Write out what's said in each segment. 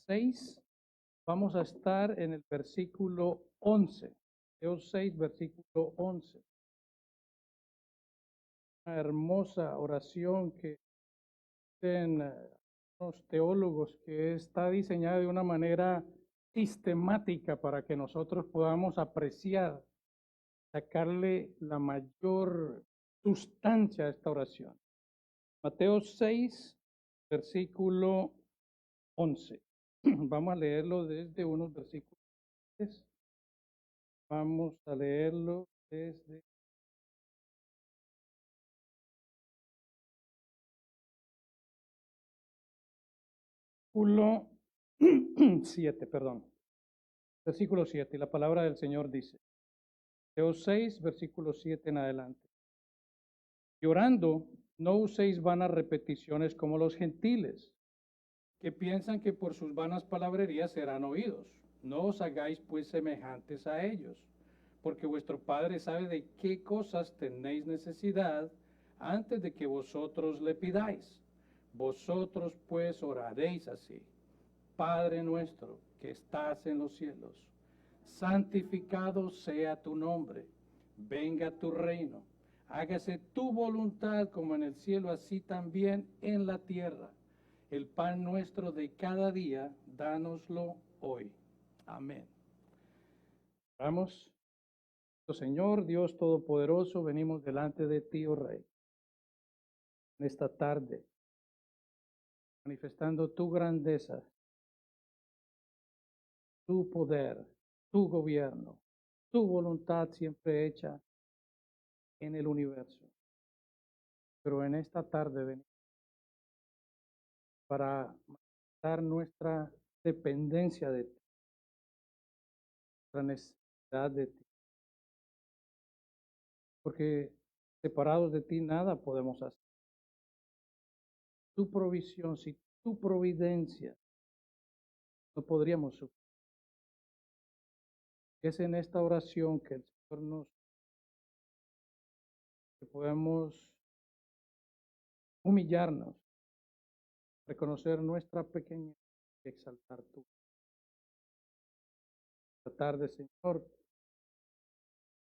6. Vamos a estar en el versículo 11. Mateo 6, versículo 11. Una hermosa oración que dicen los teólogos que está diseñada de una manera sistemática para que nosotros podamos apreciar, sacarle la mayor sustancia a esta oración. Mateo 6, versículo 11. Vamos a leerlo desde unos versículos. Vamos a leerlo desde versículo 7, perdón. Versículo 7, y la palabra del Señor dice, Mateo 6, versículo 7 en adelante. Y orando, no uséis vanas repeticiones como los gentiles, que piensan que por sus vanas palabrerías serán oídos. No os hagáis pues semejantes a ellos, porque vuestro Padre sabe de qué cosas tenéis necesidad antes de que vosotros le pidáis. Vosotros pues oraréis así: Padre nuestro que estás en los cielos, santificado sea tu nombre, venga tu reino, hágase tu voluntad como en el cielo, así también en la tierra. El pan nuestro de cada día, dánoslo hoy. Amén. Oramos. Señor Dios Todopoderoso, venimos delante de ti, oh Rey, en esta tarde, manifestando tu grandeza, tu poder, tu gobierno, tu voluntad siempre hecha en el universo. Pero en esta tarde venimos para manifestar nuestra dependencia de ti, nuestra necesidad de ti. Porque separados de ti nada podemos hacer. Tu provisión, si tu providencia, no podríamos sufrir. Es en esta oración que el Señor nos, que podemos humillarnos, reconocer nuestra pequeñez y exaltar tu. Esta tarde, Señor,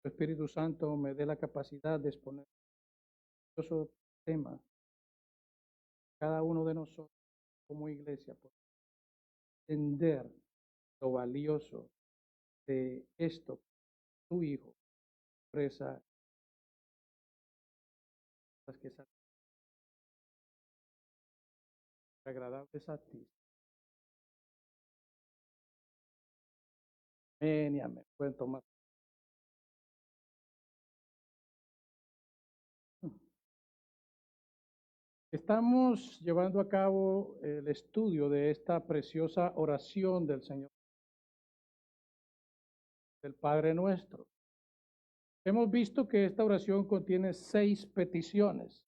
tu Espíritu Santo me dé la capacidad de exponer esos temas. Cada uno de nosotros como iglesia por entender lo valioso de esto, tu Hijo, expresa las que son agradables a ti. Amén y amén. Pueden tomar. Estamos llevando a cabo el estudio de esta preciosa oración del Señor, del Padre Nuestro. Hemos visto que esta oración contiene 6 peticiones.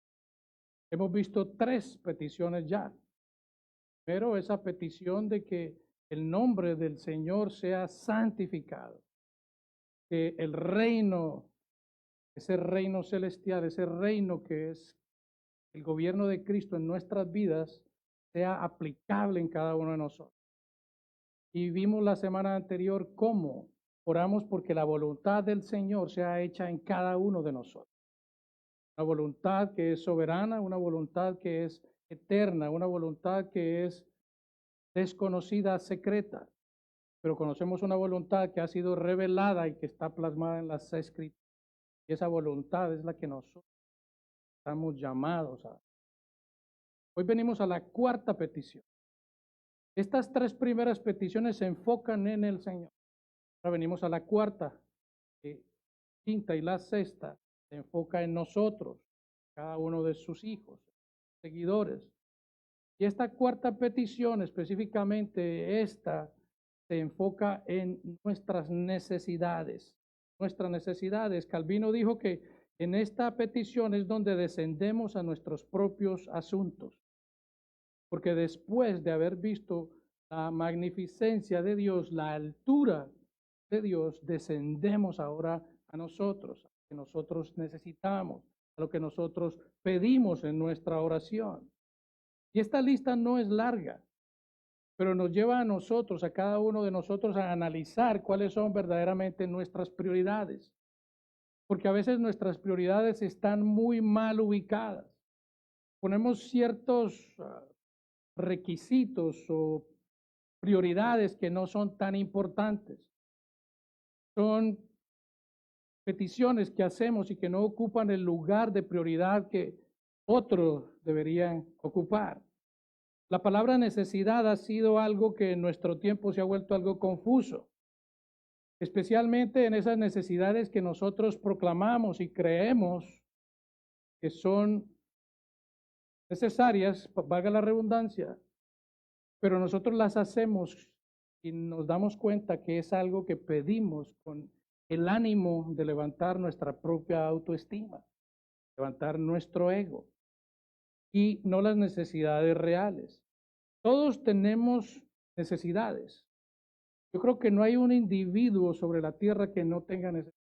Hemos visto 3 peticiones ya. Pero esa petición de que el nombre del Señor sea santificado, que el reino, ese reino celestial, ese reino que es el gobierno de Cristo en nuestras vidas, sea aplicable en cada uno de nosotros. Y vimos la semana anterior cómo oramos porque la voluntad del Señor sea hecha en cada uno de nosotros. Una voluntad que es soberana, una voluntad que es eterna, una voluntad que es desconocida, secreta. Pero conocemos una voluntad que ha sido revelada y que está plasmada en las Escrituras. Y esa voluntad es la que nosotros estamos llamados a. Hoy venimos a la cuarta petición. Estas 3 primeras peticiones se enfocan en el Señor. Ahora venimos a la cuarta, quinta y la sexta se enfoca en nosotros, cada uno de sus hijos, seguidores. Y esta cuarta petición, específicamente esta, se enfoca en nuestras necesidades. Nuestras necesidades. Calvino dijo que en esta petición es donde descendemos a nuestros propios asuntos. Porque después de haber visto la magnificencia de Dios, la altura de Dios, descendemos ahora a nosotros, a lo que nosotros necesitamos, a lo que nosotros pedimos en nuestra oración. Y esta lista no es larga. pero nos lleva a nosotros, a cada uno de nosotros, a analizar cuáles son verdaderamente nuestras prioridades. Porque a veces nuestras prioridades están muy mal ubicadas. Ponemos ciertos requisitos o prioridades que no son tan importantes. Son peticiones que hacemos y que no ocupan el lugar de prioridad que otros deberían ocupar. La palabra necesidad ha sido algo que en nuestro tiempo se ha vuelto algo confuso, especialmente en esas necesidades que nosotros proclamamos y creemos que son necesarias, valga la redundancia, pero nosotros las hacemos y nos damos cuenta que es algo que pedimos con el ánimo de levantar nuestra propia autoestima, levantar nuestro ego y no las necesidades reales. Todos tenemos necesidades. Yo creo que no hay un individuo sobre la tierra que no tenga necesidades.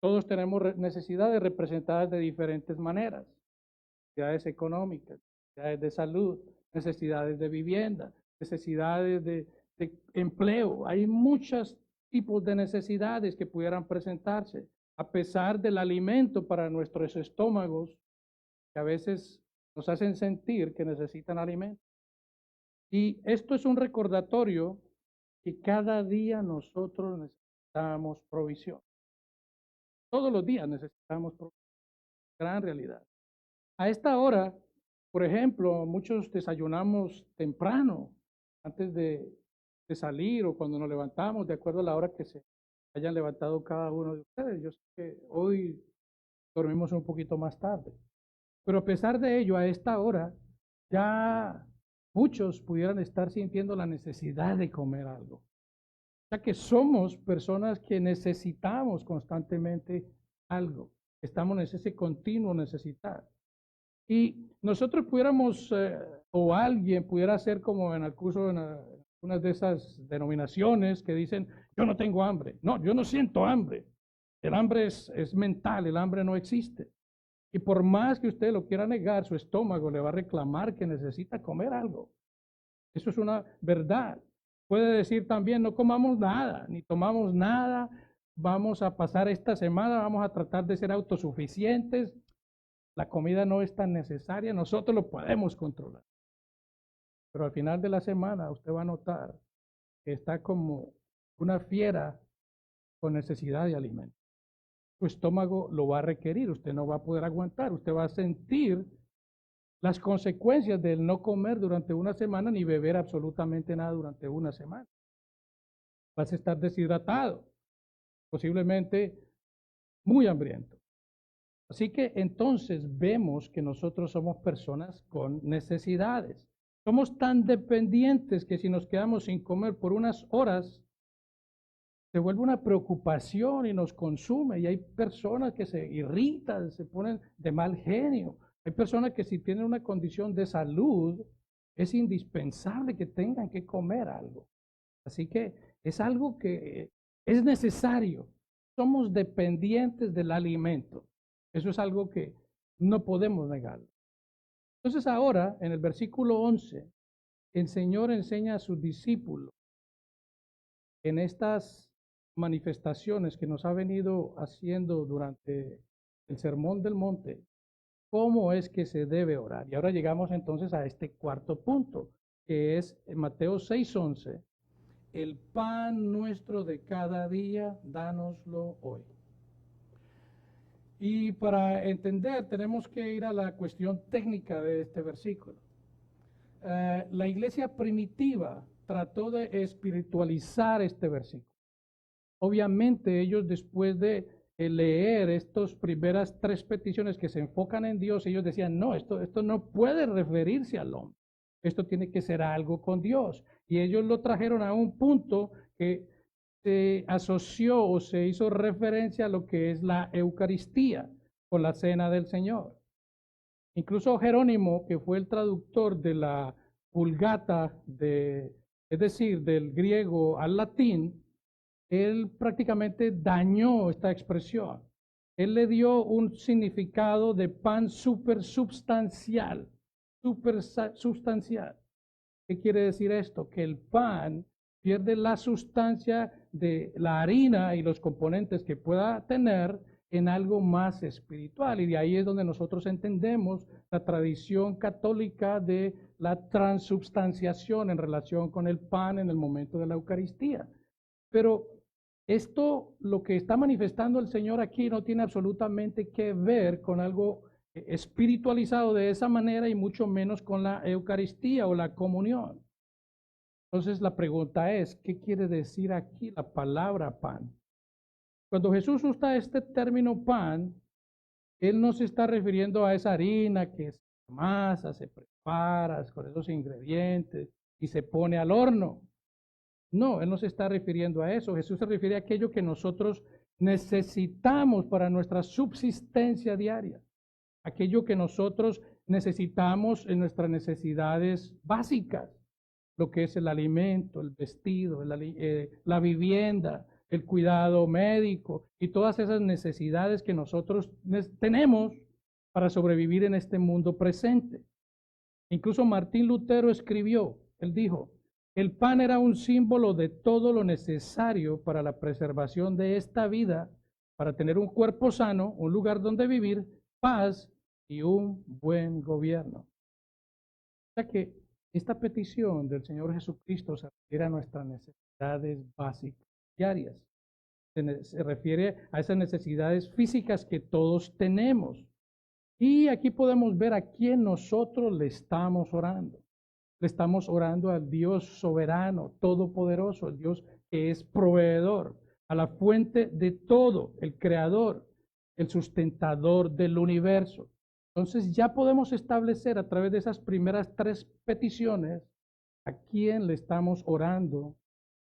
Todos tenemos necesidades representadas de diferentes maneras. Necesidades económicas, necesidades de salud, necesidades de vivienda, necesidades de empleo. Hay muchos tipos de necesidades que pudieran presentarse, a pesar del alimento para nuestros estómagos, que a veces nos hacen sentir que necesitan alimento. Y esto es un recordatorio que cada día nosotros necesitamos provisión. Todos los días necesitamos provisión. Gran realidad. A esta hora, por ejemplo, muchos desayunamos temprano, antes de salir o cuando nos levantamos, de acuerdo a la hora que se hayan levantado cada uno de ustedes. Yo sé que hoy dormimos un poquito más tarde, pero a pesar de ello, a esta hora ya muchos pudieran estar sintiendo la necesidad de comer algo. O sea que somos personas que necesitamos constantemente algo. Estamos en ese continuo necesitar. Y nosotros pudiéramos, o alguien pudiera hacer como en el curso, en una de esas denominaciones que dicen, yo no tengo hambre. No, yo no siento hambre. El hambre es mental, el hambre no existe. Y por más que usted lo quiera negar, su estómago le va a reclamar que necesita comer algo. Eso es una verdad. Puede decir también, no comamos nada, ni tomamos nada, vamos a pasar esta semana, vamos a tratar de ser autosuficientes. La comida no es tan necesaria, nosotros lo podemos controlar. Pero al final de la semana usted va a notar que está como una fiera con necesidad de alimento. Su estómago lo va a requerir, usted no va a poder aguantar, usted va a sentir las consecuencias del no comer durante una semana ni beber absolutamente nada durante una semana. Vas a estar deshidratado, posiblemente muy hambriento. Así que entonces vemos que nosotros somos personas con necesidades. Somos tan dependientes que si nos quedamos sin comer por unas horas, se vuelve una preocupación y nos consume. Y hay personas que se irritan, se ponen de mal genio. Hay personas que si tienen una condición de salud, es indispensable que tengan que comer algo. Así que es algo que es necesario. Somos dependientes del alimento. Eso es algo que no podemos negar. Entonces ahora, en el versículo 11, el Señor enseña a sus discípulos en estas manifestaciones que nos ha venido haciendo durante el Sermón del Monte, cómo es que se debe orar. Y ahora llegamos entonces a este cuarto punto, que es en Mateo 6:11, el pan nuestro de cada día, dánoslo hoy. Y para entender tenemos que ir a la cuestión técnica de este versículo. La iglesia primitiva trató de espiritualizar este versículo. Obviamente ellos después de leer estas primeras tres peticiones que se enfocan en Dios, ellos decían, no, esto no puede referirse al hombre. Esto tiene que ser algo con Dios. Y ellos lo trajeron a un punto que se asoció o se hizo referencia a lo que es la Eucaristía o la Cena del Señor. Incluso Jerónimo, que fue el traductor de la Vulgata, es decir, del griego al latín, él prácticamente dañó esta expresión. Él le dio un significado de pan supersubstancial, supersubstancial. ¿Qué quiere decir esto? Que el pan pierde la sustancia de la harina y los componentes que pueda tener en algo más espiritual. Y de ahí es donde nosotros entendemos la tradición católica de la transubstanciación en relación con el pan en el momento de la Eucaristía. Pero esto, lo que está manifestando el Señor aquí, no tiene absolutamente que ver con algo espiritualizado de esa manera y mucho menos con la Eucaristía o la comunión. Entonces la pregunta es, ¿qué quiere decir aquí la palabra pan? Cuando Jesús usa este término pan, Él no se está refiriendo a esa harina que se amasa, se prepara con esos ingredientes y se pone al horno. No, Él no se está refiriendo a eso. Jesús se refiere a aquello que nosotros necesitamos para nuestra subsistencia diaria. Aquello que nosotros necesitamos en nuestras necesidades básicas, lo que es el alimento, el vestido, la vivienda, el cuidado médico y todas esas necesidades que nosotros tenemos para sobrevivir en este mundo presente. Incluso Martín Lutero escribió, él dijo, el pan era un símbolo de todo lo necesario para la preservación de esta vida, para tener un cuerpo sano, un lugar donde vivir, paz y un buen gobierno. O sea que esta petición del Señor Jesucristo se refiere a nuestras necesidades básicas diarias. Se refiere a esas necesidades físicas que todos tenemos. Y aquí podemos ver a quién nosotros le estamos orando. Le estamos orando al Dios soberano, todopoderoso, al Dios que es proveedor, a la fuente de todo, el creador, el sustentador del universo. Entonces ya podemos establecer a través de esas primeras tres peticiones a quién le estamos orando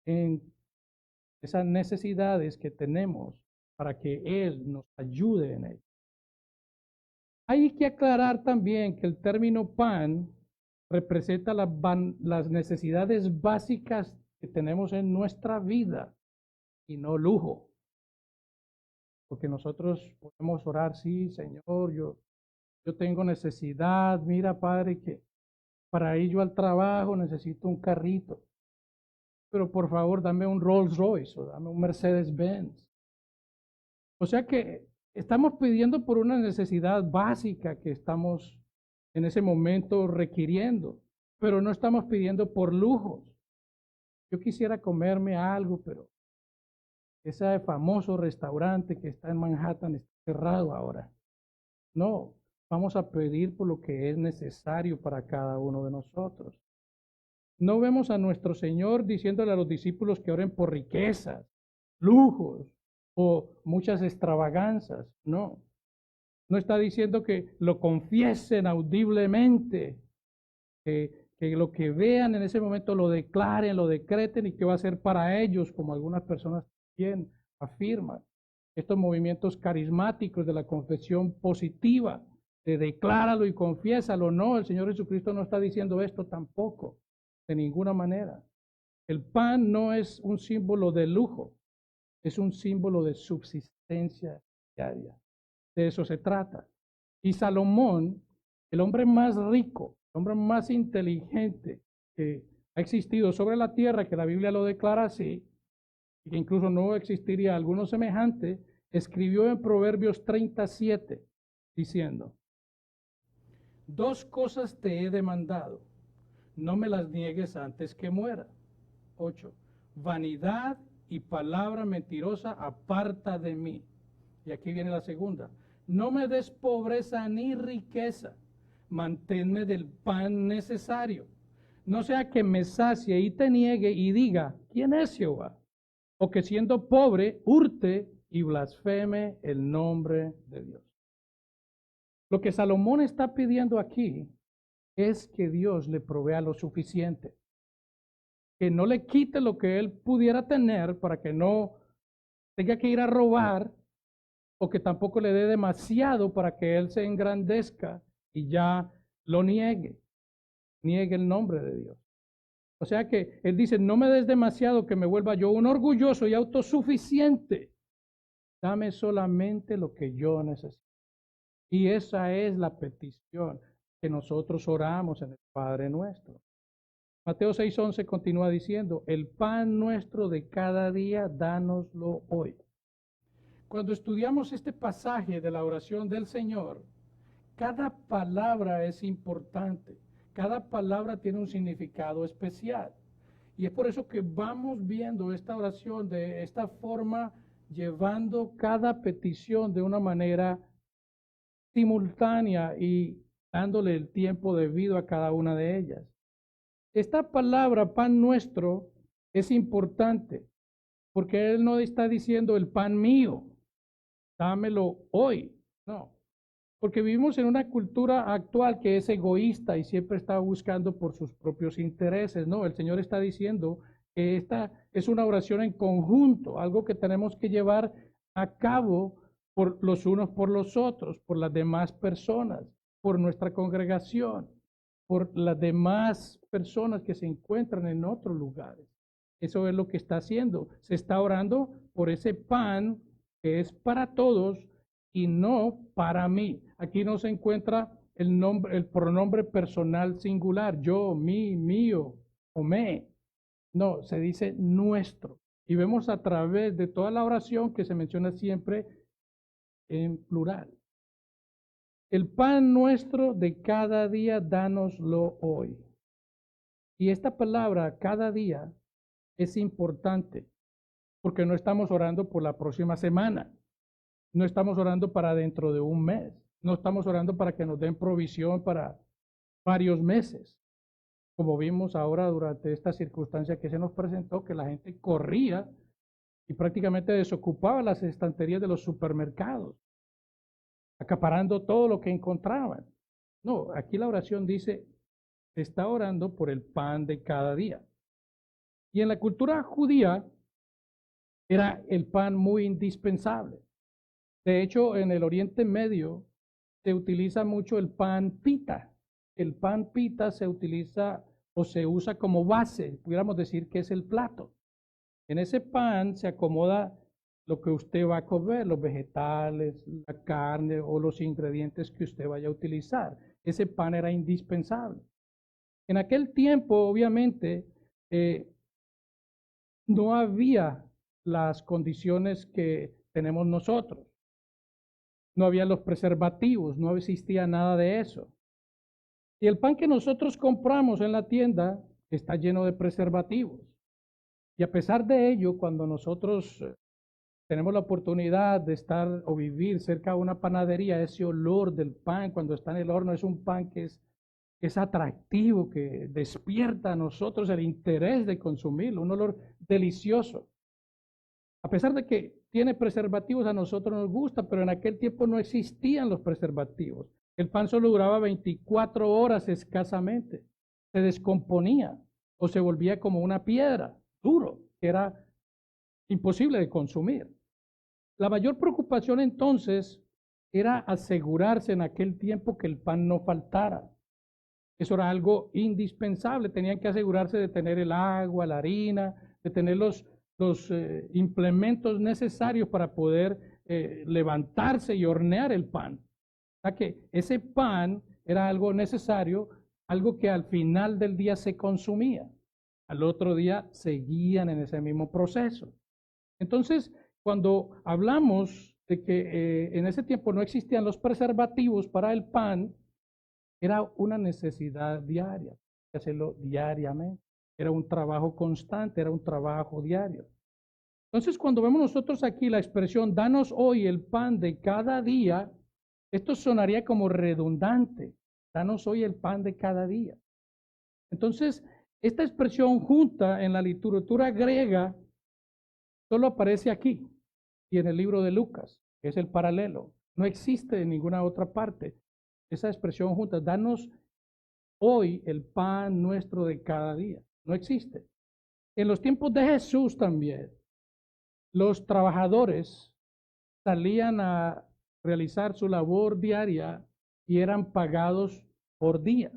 en esas necesidades que tenemos para que Él nos ayude en ello. Hay que aclarar también que el término pan representa las necesidades básicas que tenemos en nuestra vida y no lujo. Porque nosotros podemos orar, sí, Señor, yo tengo necesidad, mira, Padre, que para ir yo al trabajo necesito un carrito. Pero por favor, dame un Rolls Royce o dame un Mercedes Benz. O sea que estamos pidiendo por una necesidad básica que estamos en ese momento requiriendo, pero no estamos pidiendo por lujos. Yo quisiera comerme algo, pero ese famoso restaurante que está en Manhattan está cerrado ahora. No, vamos a pedir por lo que es necesario para cada uno de nosotros. No vemos a nuestro Señor diciéndole a los discípulos que oren por riquezas, lujos o muchas extravaganzas. No, no está diciendo que lo confiesen audiblemente, que lo que vean en ese momento lo declaren, lo decreten y que va a ser para ellos, como algunas personas también afirman. Estos movimientos carismáticos de la confesión positiva, de decláralo y confiésalo. No, el Señor Jesucristo no está diciendo esto tampoco, de ninguna manera. El pan no es un símbolo de lujo, es un símbolo de subsistencia diaria. De eso se trata. Y Salomón, el hombre más rico, el hombre más inteligente que ha existido sobre la tierra, que la Biblia lo declara así, y que incluso no existiría alguno semejante, escribió en Proverbios 37, diciendo, dos cosas te he demandado, no me las niegues antes que muera. 8. Vanidad y palabra mentirosa aparta de mí. Y aquí viene la segunda. No me des pobreza ni riqueza, manténme del pan necesario. No sea que me sacie y te niegue y diga, ¿quién es Jehová? O que siendo pobre, hurte y blasfeme el nombre de Dios. Lo que Salomón está pidiendo aquí es que Dios le provea lo suficiente, que no le quite lo que él pudiera tener para que no tenga que ir a robar, o que tampoco le dé demasiado para que él se engrandezca y ya lo niegue el nombre de Dios. O sea que él dice, no me des demasiado que me vuelva yo un orgulloso y autosuficiente. Dame solamente lo que yo necesito. Y esa es la petición que nosotros oramos en el Padre Nuestro. Mateo 6:11 continúa diciendo, el pan nuestro de cada día, dánoslo hoy. Cuando estudiamos este pasaje de la oración del Señor, cada palabra es importante, cada palabra tiene un significado especial. Y es por eso que vamos viendo esta oración de esta forma, llevando cada petición de una manera simultánea y dándole el tiempo debido a cada una de ellas. Esta palabra, pan nuestro, es importante, porque Él no está diciendo el pan mío, dámelo hoy, no. Porque vivimos en una cultura actual que es egoísta y siempre está buscando por sus propios intereses, no. El Señor está diciendo que esta es una oración en conjunto, algo que tenemos que llevar a cabo por los unos por los otros, por las demás personas, por nuestra congregación, por las demás personas que se encuentran en otros lugares. Eso es lo que está haciendo. Se está orando por ese pan que es para todos y no para mí. Aquí no se encuentra el nombre, el pronombre personal singular, yo, mí, mío o me. No, se dice nuestro. Y vemos a través de toda la oración que se menciona siempre en plural. El pan nuestro de cada día, dánoslo hoy. Y esta palabra, cada día, es importante porque no estamos orando por la próxima semana, no estamos orando para dentro de un mes, no estamos orando para que nos den provisión para varios meses, como vimos ahora durante esta circunstancia que se nos presentó, que la gente corría y prácticamente desocupaba las estanterías de los supermercados, acaparando todo lo que encontraban. No, aquí la oración dice, se está orando por el pan de cada día. Y en la cultura judía era el pan muy indispensable. De hecho, en el Oriente Medio se utiliza mucho el pan pita. El pan pita se utiliza o se usa como base, pudiéramos decir que es el plato. En ese pan se acomoda lo que usted va a comer, los vegetales, la carne o los ingredientes que usted vaya a utilizar. Ese pan era indispensable. En aquel tiempo, obviamente, no había las condiciones que tenemos nosotros. No había los preservativos, no existía nada de eso. Y el pan que nosotros compramos en la tienda está lleno de preservativos. Y a pesar de ello, cuando nosotros tenemos la oportunidad de estar o vivir cerca de una panadería, ese olor del pan cuando está en el horno es un pan que es atractivo, que despierta a nosotros el interés de consumirlo, un olor delicioso. A pesar de que tiene preservativos, a nosotros nos gusta, pero en aquel tiempo no existían los preservativos. El pan solo duraba 24 horas escasamente, se descomponía o se volvía como una piedra, duro, que era imposible de consumir. La mayor preocupación entonces era asegurarse en aquel tiempo que el pan no faltara. Eso era algo indispensable, tenían que asegurarse de tener el agua, la harina, de tener los implementos necesarios para poder levantarse y hornear el pan. O sea que ese pan era algo necesario, algo que al final del día se consumía. Al otro día seguían en ese mismo proceso. Entonces, cuando hablamos de que en ese tiempo no existían los preservativos para el pan, era una necesidad diaria, hacerlo diariamente. Era un trabajo constante, era un trabajo diario. Entonces, cuando vemos nosotros aquí la expresión, danos hoy el pan de cada día, esto sonaría como redundante. Danos hoy el pan de cada día. Entonces, esta expresión junta en la literatura griega solo aparece aquí y en el libro de Lucas, que es el paralelo. No existe en ninguna otra parte esa expresión junta. Danos hoy el pan nuestro de cada día. No existe. En los tiempos de Jesús también, los trabajadores salían a realizar su labor diaria y eran pagados por día.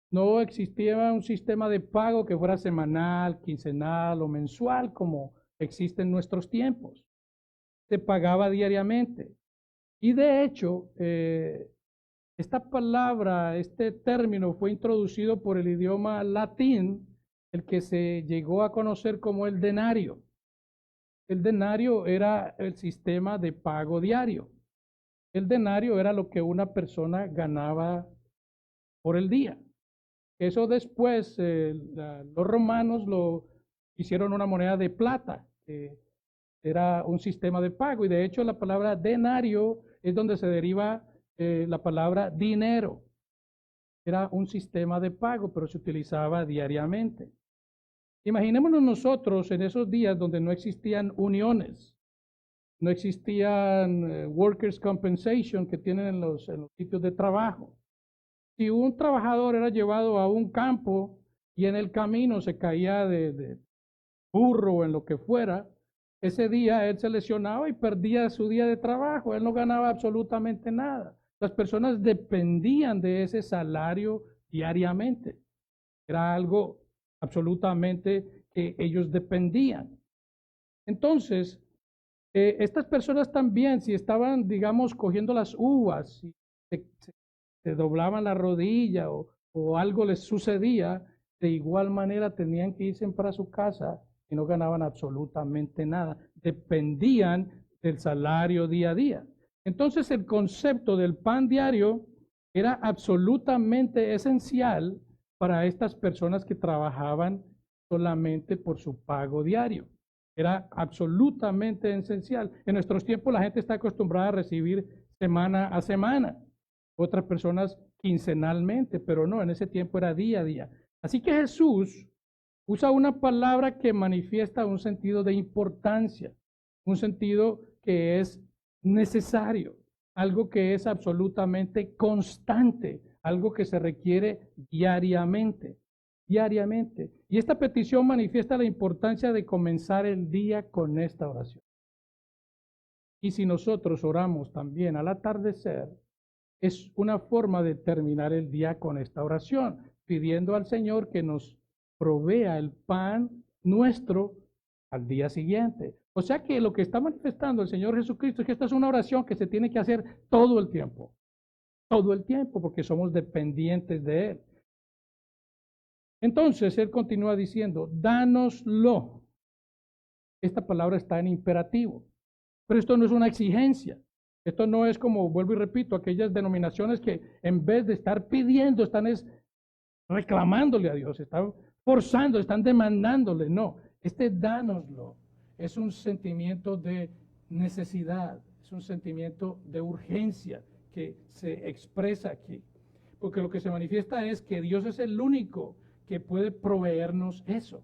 No existía un sistema de pago que fuera semanal, quincenal o mensual como existe en nuestros tiempos. Se pagaba diariamente. Y de hecho, Esta palabra, este término fue introducido por el idioma latín, el que se llegó a conocer como el denario. El denario era el sistema de pago diario. El denario era lo que una persona ganaba por el día. Eso después los romanos lo hicieron una moneda de plata, que era un sistema de pago. Y de hecho la palabra denario es donde se deriva la palabra dinero. Era un sistema de pago, pero se utilizaba diariamente. Imaginémonos nosotros en esos días donde no existían uniones, no existían workers' compensation que tienen en los sitios de trabajo. Si un trabajador era llevado a un campo y en el camino se caía de burro o en lo que fuera, ese día él se lesionaba y perdía su día de trabajo, él no ganaba absolutamente nada. Las personas dependían de ese salario diariamente. Era algo absolutamente que ellos dependían. Entonces, estas personas también, si estaban, digamos, cogiendo las uvas, si se doblaban la rodilla o algo les sucedía, de igual manera tenían que irse para su casa y no ganaban absolutamente nada. Dependían del salario día a día. Entonces el concepto del pan diario era absolutamente esencial para estas personas que trabajaban solamente por su pago diario. Era absolutamente esencial. En nuestros tiempos la gente está acostumbrada a recibir semana a semana, otras personas quincenalmente, pero no, en ese tiempo era día a día. Así que Jesús usa una palabra que manifiesta un sentido de importancia, un sentido que es necesario, algo que es absolutamente constante, algo que se requiere diariamente. Y esta petición manifiesta la importancia de comenzar el día con esta oración. Y si nosotros oramos también al atardecer, es una forma de terminar el día con esta oración, pidiendo al Señor que nos provea el pan nuestro al día siguiente. O sea que lo que está manifestando el Señor Jesucristo es que esta es una oración que se tiene que hacer todo el tiempo, porque somos dependientes de Él. Entonces Él continúa diciendo, dánoslo. Esta palabra está en imperativo, pero esto no es una exigencia. Esto no es como, vuelvo y repito, aquellas denominaciones que en vez de estar pidiendo, están reclamándole a Dios, están forzando, están demandándole. No, dánoslo es un sentimiento de necesidad, es un sentimiento de urgencia que se expresa aquí. Porque lo que se manifiesta es que Dios es el único que puede proveernos eso.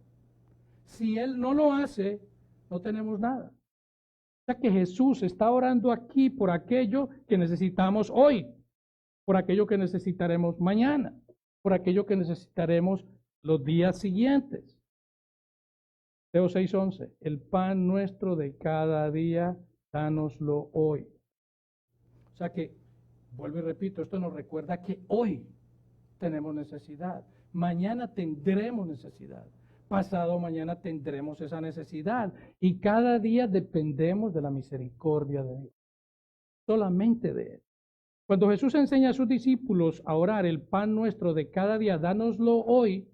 Si Él no lo hace, no tenemos nada. O sea que Jesús está orando aquí por aquello que necesitamos hoy, por aquello que necesitaremos mañana, por aquello que necesitaremos los días siguientes. Mateo 6:11, el pan nuestro de cada día, dánoslo hoy. O sea que, vuelvo y repito, esto nos recuerda que hoy tenemos necesidad, mañana tendremos necesidad. Pasado mañana tendremos esa necesidad y cada día dependemos de la misericordia de Dios, solamente de Él. Cuando Jesús enseña a sus discípulos a orar el pan nuestro de cada día, dánoslo hoy,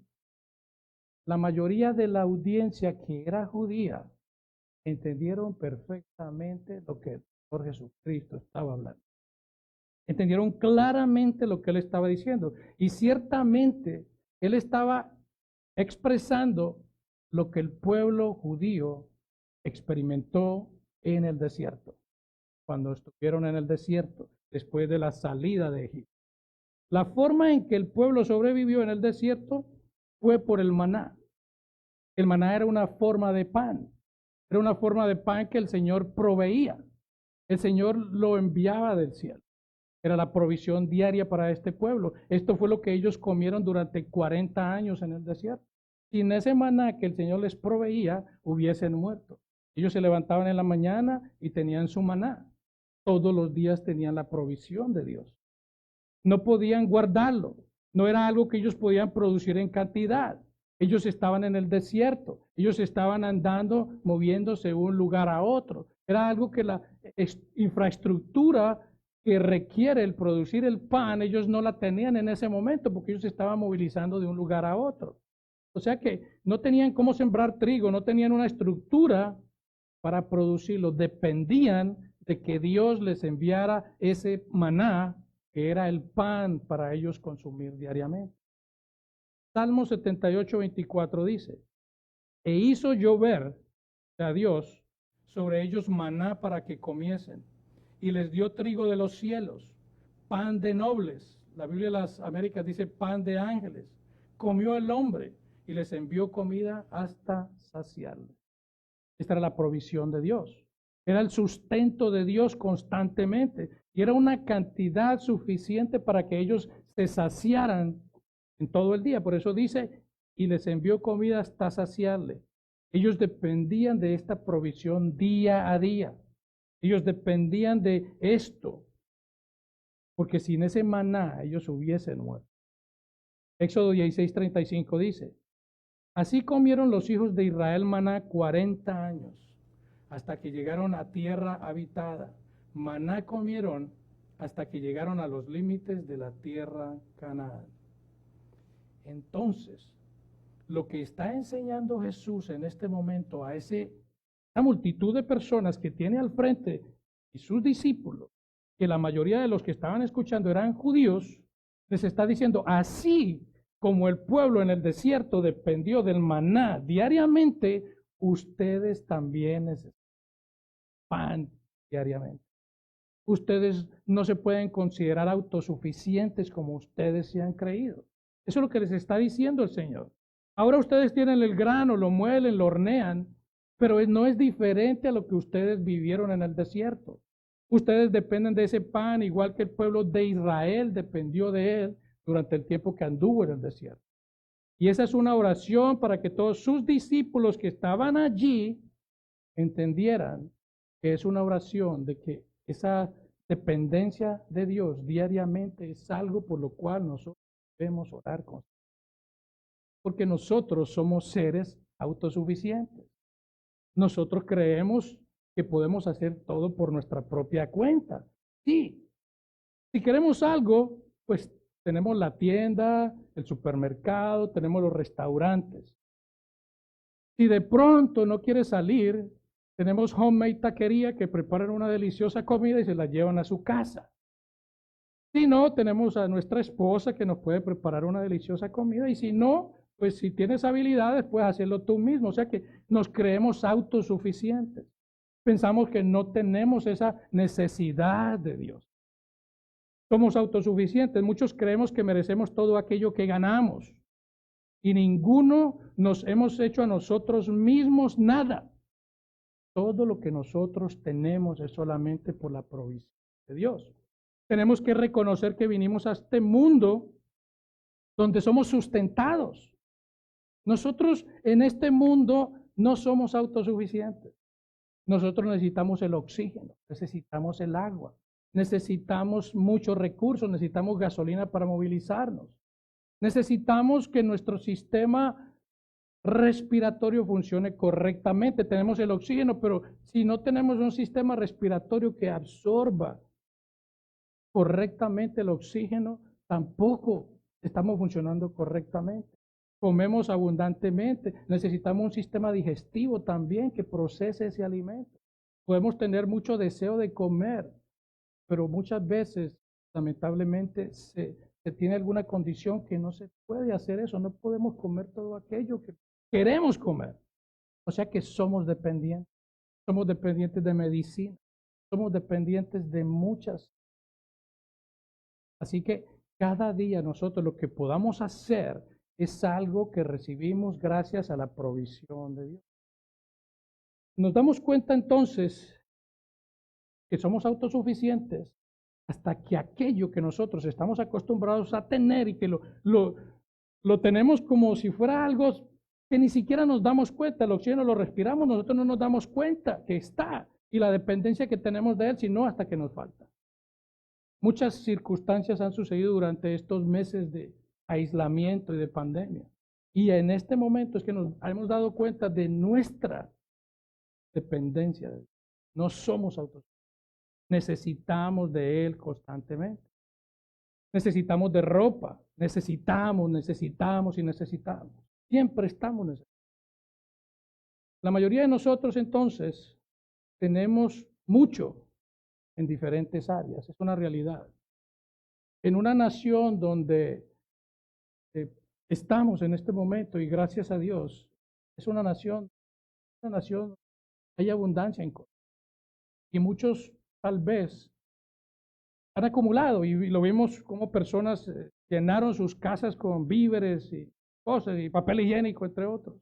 la mayoría de la audiencia que era judía entendieron perfectamente lo que el Señor Jesucristo estaba hablando. Entendieron claramente lo que Él estaba diciendo y ciertamente Él estaba expresando lo que el pueblo judío experimentó en el desierto, cuando estuvieron en el desierto, después de la salida de Egipto. La forma en que el pueblo sobrevivió en el desierto fue por el maná. El maná era una forma de pan, era una forma de pan que el Señor proveía. El Señor lo enviaba del cielo. Era la provisión diaria para este pueblo. Esto fue lo que ellos comieron durante 40 años en el desierto. Sin ese maná que el Señor les proveía, hubiesen muerto. Ellos se levantaban en la mañana y tenían su maná. Todos los días tenían la provisión de Dios. No podían guardarlo. No era algo que ellos podían producir en cantidad. Ellos estaban en el desierto. Ellos estaban andando, moviéndose de un lugar a otro. Era algo que la infraestructura que requiere el producir el pan, ellos no la tenían en ese momento porque ellos se estaban movilizando de un lugar a otro. O sea que no tenían cómo sembrar trigo, no tenían una estructura para producirlo, dependían de que Dios les enviara ese maná, que era el pan para ellos consumir diariamente. Salmo 78, 24 dice, e hizo llover a Dios sobre ellos maná para que comiesen, y les dio trigo de los cielos, pan de nobles. La Biblia de las Américas dice pan de ángeles. Comió el hombre y les envió comida hasta saciarles. Esta era la provisión de Dios. Era el sustento de Dios constantemente. Y era una cantidad suficiente para que ellos se saciaran en todo el día. Por eso dice, y les envió comida hasta saciarle. Ellos dependían de esta provisión día a día. Ellos dependían de esto. Porque sin ese maná ellos hubiesen muerto. Éxodo 16:35 dice, así comieron los hijos de Israel maná 40 años, hasta que llegaron a tierra habitada. Maná comieron hasta que llegaron a los límites de la tierra Canaán. Entonces, lo que está enseñando Jesús en este momento a esa multitud de personas que tiene al frente y sus discípulos, que la mayoría de los que estaban escuchando eran judíos, les está diciendo, así como el pueblo en el desierto dependió del maná diariamente, ustedes también necesitan pan diariamente. Ustedes no se pueden considerar autosuficientes como ustedes se han creído. Eso es lo que les está diciendo el Señor. Ahora ustedes tienen el grano, lo muelen, lo hornean, pero no es diferente a lo que ustedes vivieron en el desierto. Ustedes dependen de ese pan, igual que el pueblo de Israel dependió de él durante el tiempo que anduvo en el desierto. Y esa es una oración para que todos sus discípulos que estaban allí entendieran que es una oración de que esa dependencia de Dios diariamente es algo por lo cual nosotros debemos orar con. Porque nosotros somos seres autosuficientes. Nosotros creemos que podemos hacer todo por nuestra propia cuenta. Sí, si queremos algo, pues tenemos la tienda, el supermercado, tenemos los restaurantes. Si de pronto no quieres salir, tenemos Homemade Taquería que preparan una deliciosa comida y se la llevan a su casa. Si no, tenemos a nuestra esposa que nos puede preparar una deliciosa comida y si no, pues si tienes habilidades, puedes hacerlo tú mismo. O sea que nos creemos autosuficientes. Pensamos que no tenemos esa necesidad de Dios. Somos autosuficientes. Muchos creemos que merecemos todo aquello que ganamos. Y ninguno nos hemos hecho a nosotros mismos nada. Todo lo que nosotros tenemos es solamente por la provisión de Dios. Tenemos que reconocer que vinimos a este mundo donde somos sustentados. Nosotros en este mundo no somos autosuficientes. Nosotros necesitamos el oxígeno, necesitamos el agua, necesitamos muchos recursos, necesitamos gasolina para movilizarnos. Necesitamos que nuestro sistema respiratorio funcione correctamente. Tenemos el oxígeno, pero si no tenemos un sistema respiratorio que absorba correctamente el oxígeno, tampoco estamos funcionando correctamente. Comemos abundantemente, necesitamos un sistema digestivo también que procese ese alimento. Podemos tener mucho deseo de comer, pero muchas veces, lamentablemente, se tiene alguna condición que no se puede hacer eso, no podemos comer todo aquello que queremos comer. O sea que somos dependientes de medicina, somos dependientes de muchas. Así que cada día nosotros lo que podamos hacer es algo que recibimos gracias a la provisión de Dios. Nos damos cuenta entonces que somos autosuficientes hasta que aquello que nosotros estamos acostumbrados a tener y que lo tenemos como si fuera algo que ni siquiera nos damos cuenta, el oxígeno lo respiramos, nosotros no nos damos cuenta que está y la dependencia que tenemos de él, sino hasta que nos falta. Muchas circunstancias han sucedido durante estos meses de aislamiento y de pandemia. Y en este momento es que nos hemos dado cuenta de nuestra dependencia. No somos autosuficientes. Necesitamos de Él constantemente. Necesitamos de ropa. Necesitamos y necesitamos. Siempre estamos necesitados. La mayoría de nosotros entonces tenemos mucho en diferentes áreas. Es una realidad. En una nación donde estamos en este momento, y gracias a Dios, es una nación, hay abundancia en cosas. Y muchos tal vez han acumulado, y lo vimos como personas llenaron sus casas con víveres y cosas, y papel higiénico, entre otros.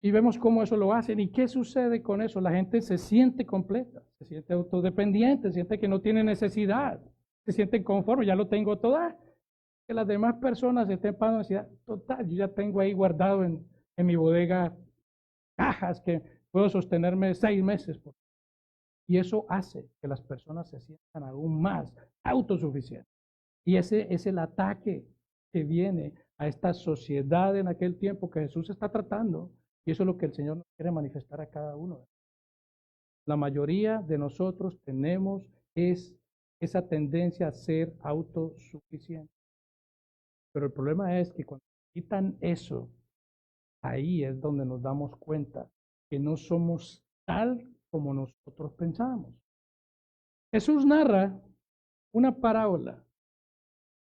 Y vemos cómo eso lo hacen. ¿Y qué sucede con eso? La gente se siente completa, se siente autodependiente, se siente que no tiene necesidad, se siente conforme, ya lo tengo todo. Que las demás personas estén para necesidad. Total, yo ya tengo ahí guardado en mi bodega cajas que puedo sostenerme 6 meses. Y eso hace que las personas se sientan aún más autosuficientes. Y ese es el ataque que viene a esta sociedad en aquel tiempo que Jesús está tratando. Y eso es lo que el Señor nos quiere manifestar a cada uno. La mayoría de nosotros tenemos esa tendencia a ser autosuficientes. Pero el problema es que cuando quitan eso, ahí es donde nos damos cuenta que no somos tal como nosotros pensamos. Jesús narra una parábola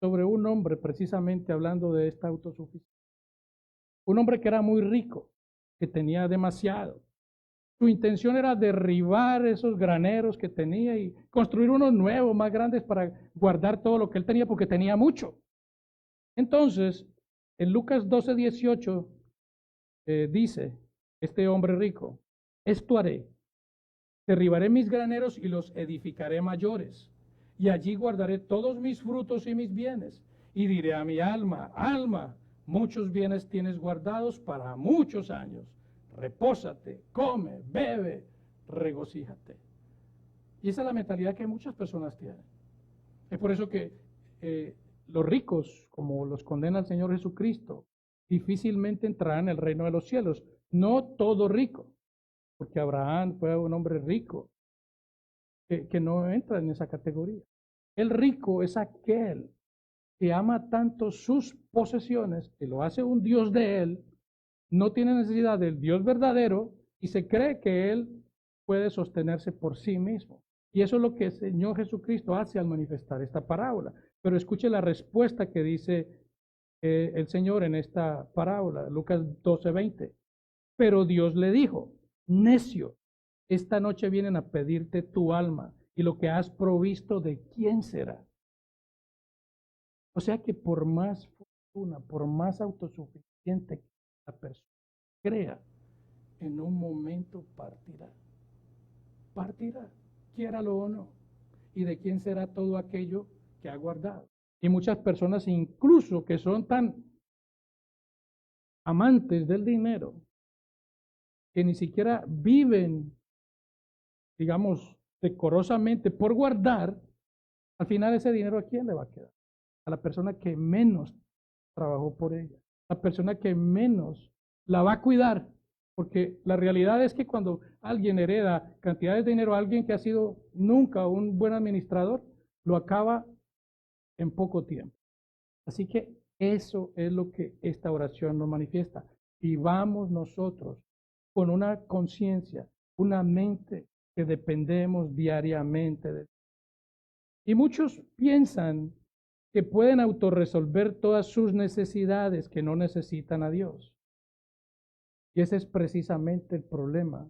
sobre un hombre, precisamente hablando de esta autosuficiencia. Un hombre que era muy rico, que tenía demasiado. Su intención era derribar esos graneros que tenía y construir unos nuevos, más grandes, para guardar todo lo que él tenía, porque tenía mucho. Entonces, en Lucas 12:18 dice este hombre rico: esto haré, derribaré mis graneros y los edificaré mayores, y allí guardaré todos mis frutos y mis bienes, y diré a mi alma: alma, muchos bienes tienes guardados para muchos años, repósate, come, bebe, regocíjate. Y esa es la mentalidad que muchas personas tienen. Es por eso que los ricos, como los condena el Señor Jesucristo, difícilmente entrarán en el reino de los cielos. No todo rico, porque Abraham fue un hombre rico que no entra en esa categoría. El rico es aquel que ama tanto sus posesiones, que lo hace un Dios de él, no tiene necesidad del Dios verdadero y se cree que él puede sostenerse por sí mismo. Y eso es lo que el Señor Jesucristo hace al manifestar esta parábola. Pero escuche la respuesta que dice el Señor en esta parábola, Lucas 12:20. Pero Dios le dijo: necio, esta noche vienen a pedirte tu alma, y lo que has provisto, ¿de quién será? O sea que por más fortuna, por más autosuficiente que la persona crea, en un momento partirá. Partirá, quiéralo o no. ¿Y de quién será todo aquello que ha guardado? Y muchas personas, incluso que son tan amantes del dinero, que ni siquiera viven, digamos, decorosamente por guardar, al final ese dinero, ¿a quién le va a quedar? A la persona que menos trabajó por ella, la persona que menos la va a cuidar, porque la realidad es que cuando alguien hereda cantidades de dinero a alguien que ha sido nunca un buen administrador, lo acaba en poco tiempo. Así que eso es lo que esta oración nos manifiesta. Y vamos nosotros con una conciencia, una mente que dependemos diariamente de Dios. Y muchos piensan que pueden autorresolver todas sus necesidades, que no necesitan a Dios. Y ese es precisamente el problema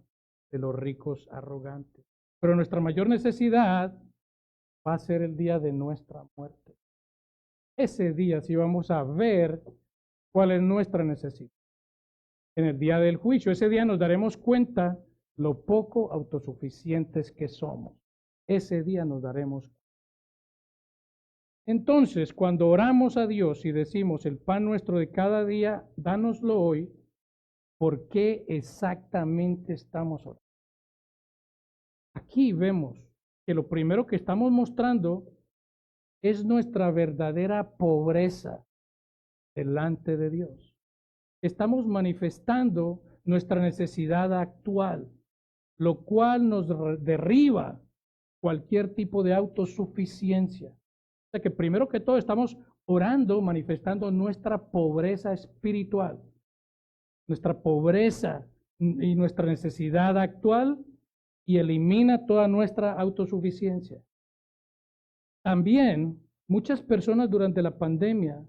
de los ricos arrogantes. Pero nuestra mayor necesidad va a ser el día de nuestra muerte. Ese día sí vamos a ver cuál es nuestra necesidad. En el día del juicio, ese día nos daremos cuenta lo poco autosuficientes que somos. Ese día nos daremos cuenta. Entonces, cuando oramos a Dios y decimos: el pan nuestro de cada día, dánoslo hoy, ¿por qué exactamente estamos orando? Aquí vemos que lo primero que estamos mostrando es nuestra verdadera pobreza delante de Dios. Estamos manifestando nuestra necesidad actual, lo cual nos derriba cualquier tipo de autosuficiencia. O sea que primero que todo estamos orando, manifestando nuestra pobreza espiritual, nuestra pobreza y nuestra necesidad actual, y elimina toda nuestra autosuficiencia. También muchas personas durante la pandemia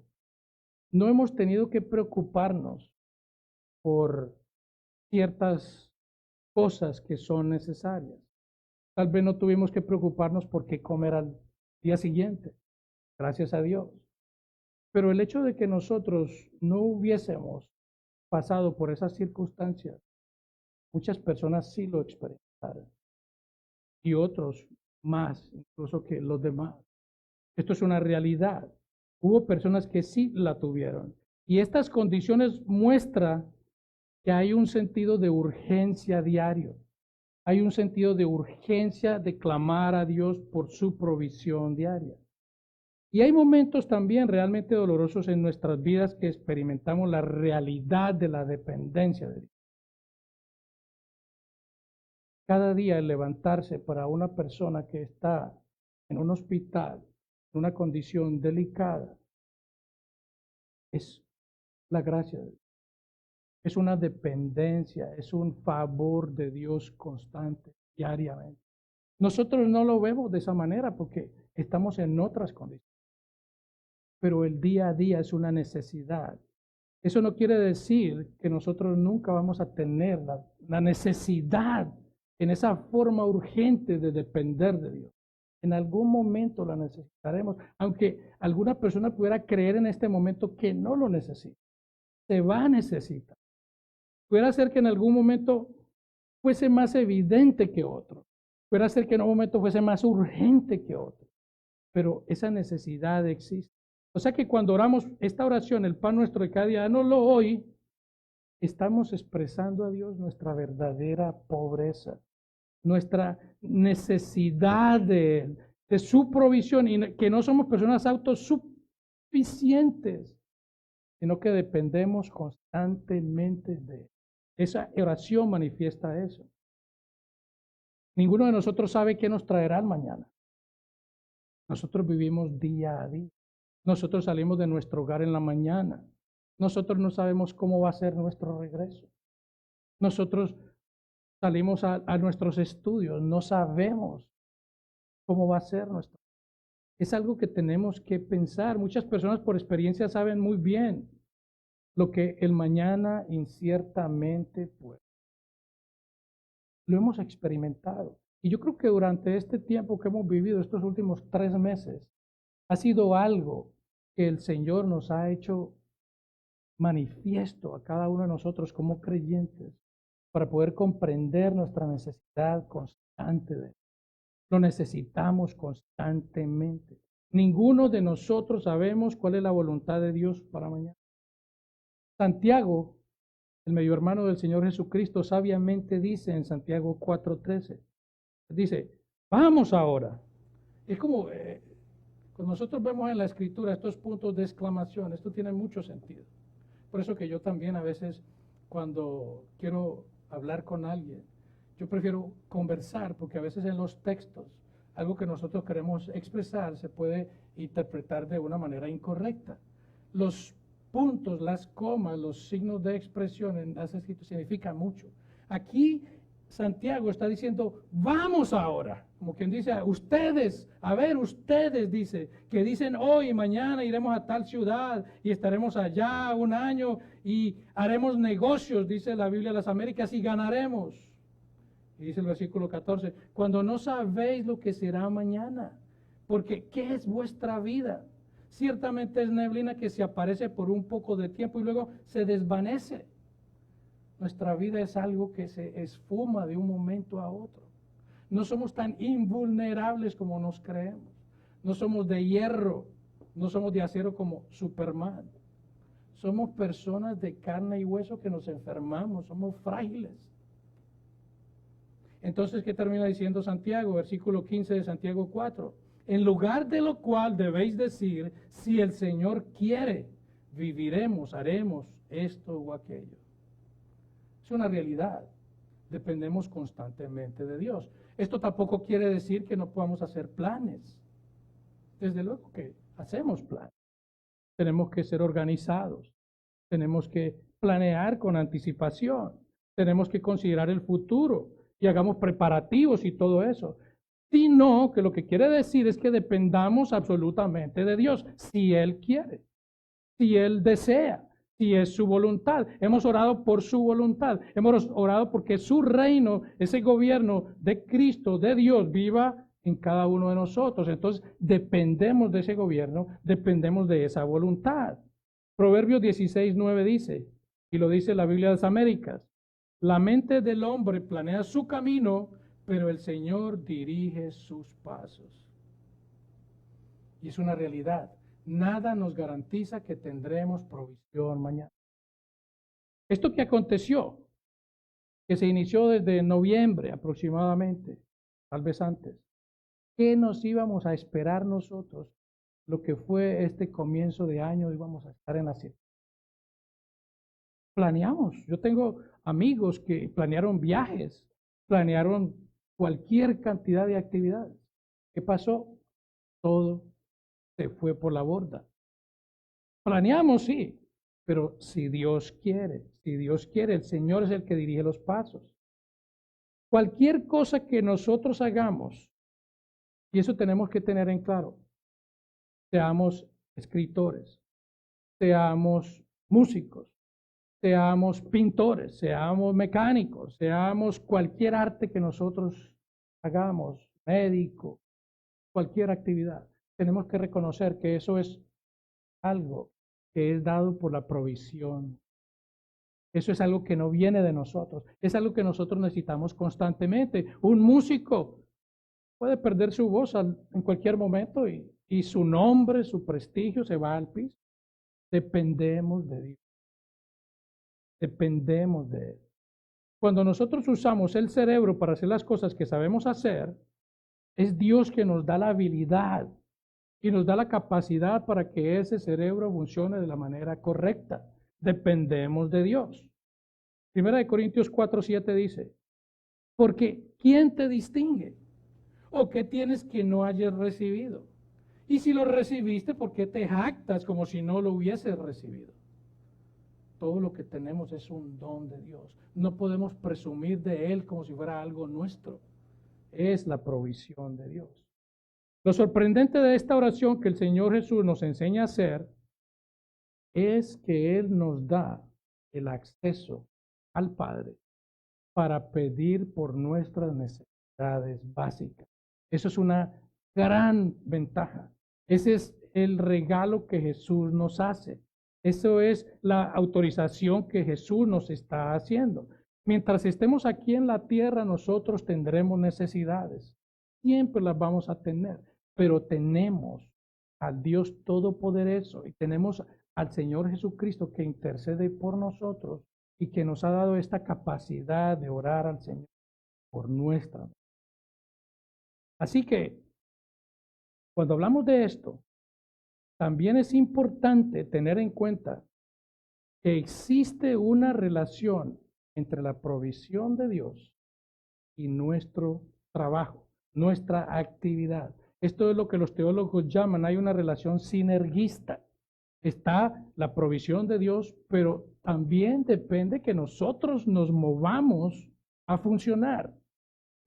no hemos tenido que preocuparnos por ciertas cosas que son necesarias. Tal vez no tuvimos que preocuparnos por qué comer al día siguiente, gracias a Dios. Pero el hecho de que nosotros no hubiésemos pasado por esas circunstancias, muchas personas sí lo experimentaron y otros más, incluso que los demás. Esto es una realidad. Hubo personas que sí la tuvieron. Y estas condiciones muestran que hay un sentido de urgencia diario. Hay un sentido de urgencia de clamar a Dios por su provisión diaria. Y hay momentos también realmente dolorosos en nuestras vidas que experimentamos la realidad de la dependencia de Dios. Cada día el levantarse para una persona que está en un hospital, en una condición delicada, es la gracia de Dios. Es una dependencia, es un favor de Dios constante, diariamente. Nosotros no lo vemos de esa manera porque estamos en otras condiciones. Pero el día a día es una necesidad. Eso no quiere decir que nosotros nunca vamos a tener la necesidad en esa forma urgente de depender de Dios. En algún momento la necesitaremos, aunque alguna persona pudiera creer en este momento que no lo necesita. Se va a necesitar. Pudiera ser que en algún momento fuese más evidente que otro. Pudiera ser que en un momento fuese más urgente que otro. Pero esa necesidad existe. O sea que cuando oramos esta oración, el pan nuestro de cada día, dánoslo hoy, estamos expresando a Dios nuestra verdadera pobreza, nuestra necesidad de su provisión, y que no somos personas autosuficientes, sino que dependemos constantemente de Él. Esa oración manifiesta eso. Ninguno de nosotros sabe qué nos traerá el mañana. Nosotros vivimos día a día. Nosotros salimos de nuestro hogar en la mañana. Nosotros no sabemos cómo va a ser nuestro regreso. Nosotros salimos a nuestros estudios. No sabemos cómo va a ser nuestro. Es algo que tenemos que pensar. Muchas personas por experiencia saben muy bien lo que el mañana inciertamente puede. Lo hemos experimentado. Y yo creo que durante este tiempo que hemos vivido, estos últimos 3 meses, ha sido algo que el Señor nos ha hecho manifiesto a cada uno de nosotros como creyentes para poder comprender nuestra necesidad constante de Él. Lo necesitamos constantemente. Ninguno de nosotros sabemos cuál es la voluntad de Dios para mañana. Santiago, el medio hermano del Señor Jesucristo, sabiamente dice en Santiago 4:13, dice, vamos ahora. Es como cuando nosotros vemos en la Escritura estos puntos de exclamación, esto tiene mucho sentido. Por eso que yo también a veces cuando quiero hablar con alguien, yo prefiero conversar, porque a veces en los textos, algo que nosotros queremos expresar se puede interpretar de una manera incorrecta. Los puntos, las comas, los signos de expresión en las escrituras significan mucho. Aquí Santiago está diciendo, vamos ahora, como quien dice, ustedes, dice, que dicen hoy y mañana iremos a tal ciudad y estaremos allá 1 año y haremos negocios, dice la Biblia de las Américas, y ganaremos. Y dice el versículo 14, cuando no sabéis lo que será mañana, porque ¿qué es vuestra vida? Ciertamente es neblina que se aparece por un poco de tiempo y luego se desvanece. Nuestra vida es algo que se esfuma de un momento a otro. No somos tan invulnerables como nos creemos. No somos de hierro, no somos de acero como Superman. Somos personas de carne y hueso que nos enfermamos, somos frágiles. Entonces, ¿qué termina diciendo Santiago? Versículo 15 de Santiago 4. En lugar de lo cual debéis decir, si el Señor quiere, viviremos, haremos esto o aquello. Es una realidad. Dependemos constantemente de Dios. Esto tampoco quiere decir que no podamos hacer planes. Desde luego que hacemos planes. Tenemos que ser organizados. Tenemos que planear con anticipación. Tenemos que considerar el futuro y hagamos preparativos y todo eso. Sino que lo que quiere decir es que dependamos absolutamente de Dios, si Él quiere, si Él desea, si es su voluntad. Hemos orado por su voluntad, hemos orado porque su reino, ese gobierno de Cristo, de Dios, viva en cada uno de nosotros. Entonces, dependemos de ese gobierno, dependemos de esa voluntad. Proverbios 16:9 dice, y lo dice la Biblia de las Américas, la mente del hombre planea su camino, pero el Señor dirige sus pasos. Y es una realidad. Nada nos garantiza que tendremos provisión mañana. Esto que aconteció, que se inició desde noviembre aproximadamente, tal vez antes, ¿qué nos íbamos a esperar nosotros? Lo que fue este comienzo de año, íbamos a estar en la cita. Planeamos. Yo tengo amigos que planearon viajes, planearon cualquier cantidad de actividades. ¿Qué pasó? Todo se fue por la borda. Planeamos, sí, pero si Dios quiere, el Señor es el que dirige los pasos. Cualquier cosa que nosotros hagamos, y eso tenemos que tener en claro, seamos escritores, seamos músicos, seamos pintores, seamos mecánicos, seamos cualquier arte que nosotros hagamos, médico, cualquier actividad. Tenemos que reconocer que eso es algo que es dado por la provisión. Eso es algo que no viene de nosotros, es algo que nosotros necesitamos constantemente. Un músico puede perder su voz en cualquier momento y su nombre, su prestigio se va al piso. Dependemos de Dios. Dependemos de Él. Cuando nosotros usamos el cerebro para hacer las cosas que sabemos hacer, es Dios que nos da la habilidad y nos da la capacidad para que ese cerebro funcione de la manera correcta. Dependemos de Dios. Primera de Corintios 4:7 dice, porque ¿quién te distingue? ¿O qué tienes que no hayas recibido? Y si lo recibiste, ¿por qué te jactas como si no lo hubieses recibido? Todo lo que tenemos es un don de Dios. No podemos presumir de Él como si fuera algo nuestro. Es la provisión de Dios. Lo sorprendente de esta oración que el Señor Jesús nos enseña a hacer es que Él nos da el acceso al Padre para pedir por nuestras necesidades básicas. Eso es una gran ventaja. Ese es el regalo que Jesús nos hace. Eso es la autorización que Jesús nos está haciendo. Mientras estemos aquí en la tierra, nosotros tendremos necesidades. Siempre las vamos a tener, pero tenemos al Dios Todopoderoso y tenemos al Señor Jesucristo que intercede por nosotros y que nos ha dado esta capacidad de orar al Señor por nuestra. Así que, cuando hablamos de esto, también es importante tener en cuenta que existe una relación entre la provisión de Dios y nuestro trabajo, nuestra actividad. Esto es lo que los teólogos llaman, hay una relación sinergista. Está la provisión de Dios, pero también depende que nosotros nos movamos a funcionar.